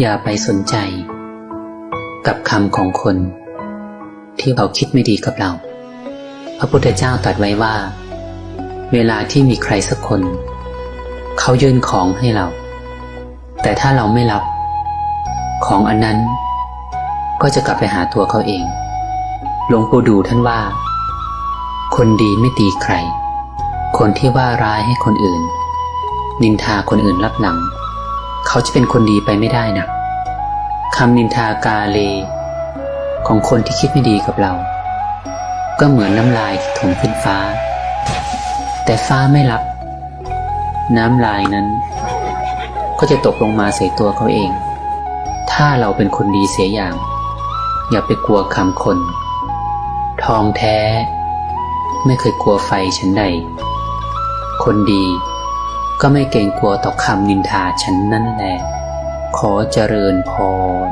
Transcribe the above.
อย่าไปสนใจกับคำของคนที่เขาคิดไม่ดีกับเราพระพุทธเจ้าตรัสไว้ว่าเวลาที่มีใครสักคนเขายื่นของให้เราแต่ถ้าเราไม่รับของอันนั้นก็จะกลับไปหาตัวเขาเองหลวงปู่ดูท่านว่าคนดีไม่ตีใครคนที่ว่าร้ายให้คนอื่นนินทาคนอื่นรับหลังเขาจะเป็นคนดีไปไม่ได้นะคำนินทากาเลของคนที่คิดไม่ดีกับเราก็เหมือนน้ำลายที่ถมขึ้นฟ้าแต่ฟ้าไม่รับน้ำลายนั้นก็จะตกลงมาใส่ตัวเขาเองถ้าเราเป็นคนดีเสียอย่างอย่าไปกลัวคำคนทองแท้ไม่เคยกลัวไฟฉันใดคนดีก็ไม่เกรงกลัวต่อคำนินทาฉันนั่นแหละขอเจริญพร